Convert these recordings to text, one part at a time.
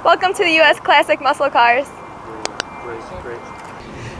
Welcome to the US Classic Muscle Cars. Great.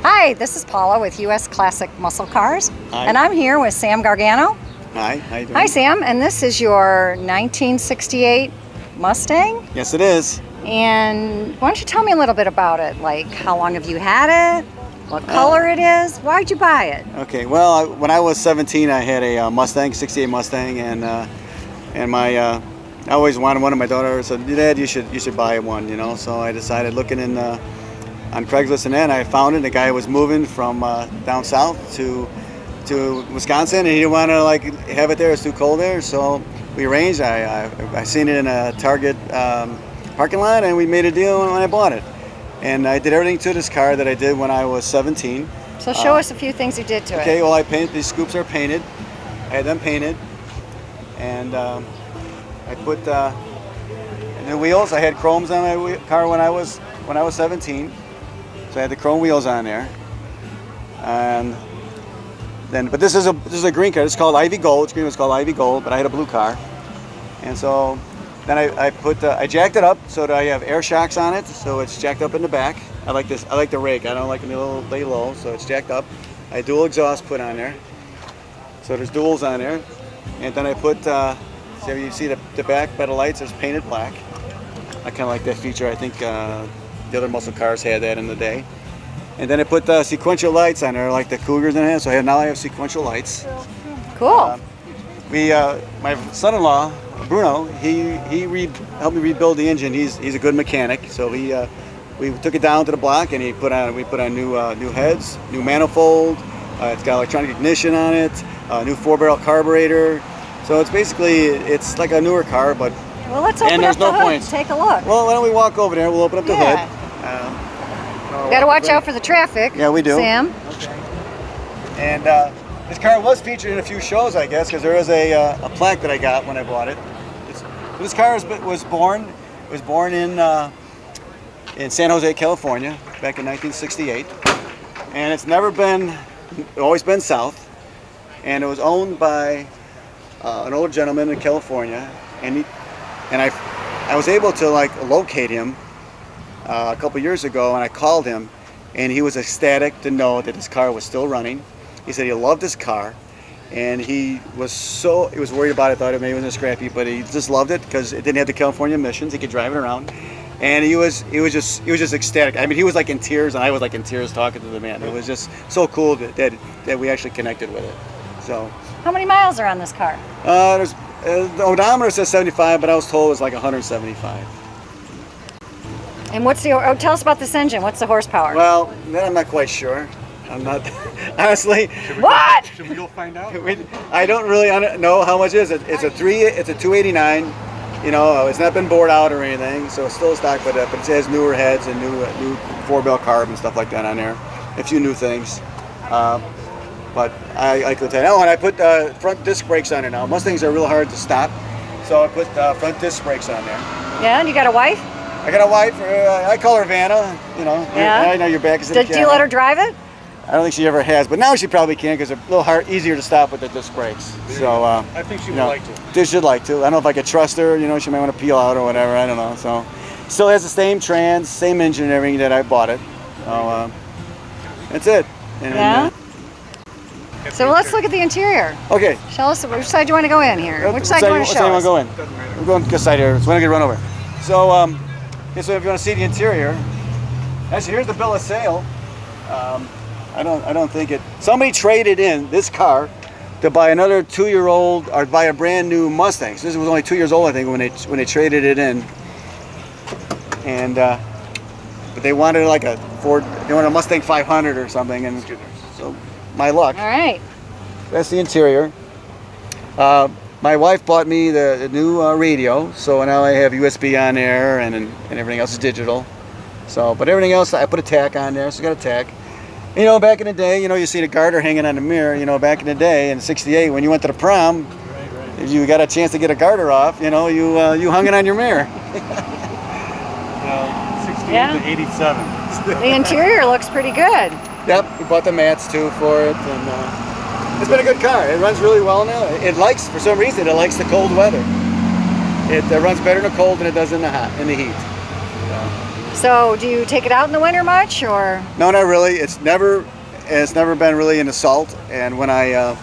Hi, this is Paula with US Classic Muscle Cars. Hi. And I'm here with Sam Gargano. Hi, how you doing? Hi, Sam. And this is your 1968 Mustang. Yes, it is. And why don't you tell me a little bit about it? Like, how long have you had it? What color it is? Why'd you buy it? Okay, well, when I was 17, I had a Mustang, 68 Mustang, and my I always wanted one. And my daughter said, "Dad, you should buy one," you know. So I decided, looking on Craigslist, and then I found it. The guy was moving from down south to Wisconsin, and he didn't want to have it there. It's too cold there. So we arranged. I seen it in a Target parking lot, and we made a deal when I bought it. And I did everything to this car that I did when I was 17. So show us a few things you did to it. Okay, well, I painted, these scoops are painted. I had them painted. And I put new wheels. I had chromes on my car when I was 17. So I had the chrome wheels on there. And then, but this is a green car. It's called Ivy Gold. It's green was called Ivy Gold, but I had a blue car. And so then I jacked it up so that I have air shocks on it, so it's jacked up in the back. I like this. I like the rake. I don't like them a lay low, so it's jacked up. I had dual exhaust put on there, so there's duals on there. And then I put, so you see the back by the lights, there's painted black. I kind of like that feature. I think the other muscle cars had that in the day. And then I put sequential lights on there, like the Cougars in it. So now I have sequential lights. Cool. My son-in-law, Bruno, he helped me rebuild the engine. He's a good mechanic, so we took it down to the block, and we put on new heads, new manifold. It's got electronic ignition on it, new 4-barrel carburetor. So it's like a newer car, but Well, let's open up the hood and take a look. Well, why don't we walk over there? We'll open up the hood. Got to watch out for the traffic. Yeah, we do. Sam. Okay. And this car was featured in a few shows, I guess, because there is a plaque that I got when I bought it. This car was born in San Jose, California, back in 1968, and it's always been south, and it was owned by an older gentleman in California, and I was able to locate him a couple years ago, and I called him, and he was ecstatic to know that his car was still running. He said he loved his car, and he was worried about it, thought it maybe wasn't scrappy, but he just loved it because it didn't have the California emissions. He could drive it around, and he was just ecstatic. I mean, he was in tears, and I was in tears talking to the man. It was just so cool that we actually connected with it. So, how many miles are on this car? The odometer says 75, but I was told it was 175. And tell us about this engine. What's the horsepower? Well, then I'm not quite sure. I'm not, honestly. What? Should we go find out? I don't really know how much it is. It's a 289. You know, it's not been bored out or anything, so it's still a stock, but it has newer heads and new 4-barrel carb and stuff like that on there. A few new things. But I could tell you. Oh, and I put front disc brakes on it now. Mustangs are real hard to stop, so I put front disc brakes on there. Yeah, and you got a wife? I got a wife. I call her Vanna. You know. Yeah. I know your back is in the camera. Do you let her drive it? I don't think she ever has, but now she probably can because they're a little easier to stop with the disc brakes. So I think she would like to. She should like to. I don't know if I could trust her. You know, she might want to peel out or whatever. I don't know. So, still has the same trans, same engine and everything that I bought it. So that's it. And, yeah. So let's look at the interior. Okay. Show us which side do you want to go in here. Which side do you want to show us? Which side do you want to go in? We're going this side here. So we're gonna get run over. So so if you want to see the interior, actually here's the bill of sale. I don't think it. Somebody traded in this car to buy another 2-year-old or buy a brand new Mustang. So this was only 2 years old, I think, when they traded it in. And but they wanted a Ford. They wanted a Mustang 500 or something, and so my luck. All right. That's the interior. My wife bought me the new radio, so now I have USB on there, and everything else is digital. So, but everything else, I put a tack on there, so it's got a tack. You know, back in the day, you see the garter hanging on the mirror. You know, back in the day in '68, when you went to the prom, if you got a chance to get a garter off, you hung it on your mirror. 68 to 87. The interior looks pretty good. Yep, we bought the mats too for it, and it's been a good car. It runs really well now. For some reason, it likes the cold weather. It runs better in the cold than it does in the heat. So do you take it out in the winter much, or? No, not really. It's never been really an assault. And when I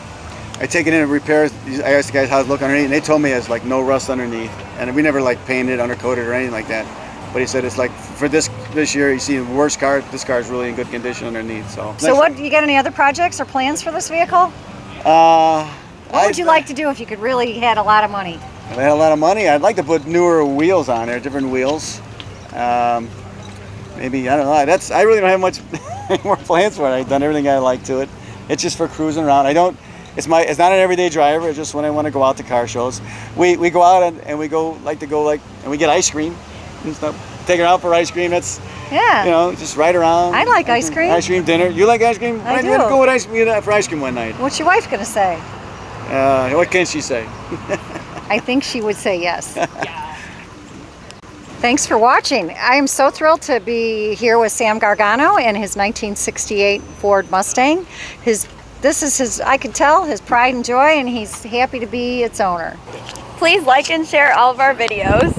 take it in and repair, I asked the guys how it looked underneath, and they told me it's like no rust underneath. And we never like painted, undercoated, or anything like that. But he said it's like for this year, you see the worst car. This car is really in good condition underneath. So what? You got any other projects or plans for this vehicle? What would you like to do if you could really had a lot of money? If I had a lot of money, I'd like to put newer wheels on there, different wheels. Maybe, I don't know. I really don't have much more plans for it. I've done everything I like to it. It's just for cruising around. It's not an everyday driver. It's just when I want to go out to car shows. We go out and we and we get ice cream and stuff. Take her out for ice cream. That's, yeah. Just ride around. I like ice cream. Ice cream dinner. You like ice cream? I do. Let's go with ice cream for ice cream one night. What's your wife gonna say? What can she say? I think she would say yes. Thanks for watching. I am so thrilled to be here with Sam Gargano and his 1968 Ford Mustang. This is his, I can tell, his pride and joy, and he's happy to be its owner. Please like and share all of our videos.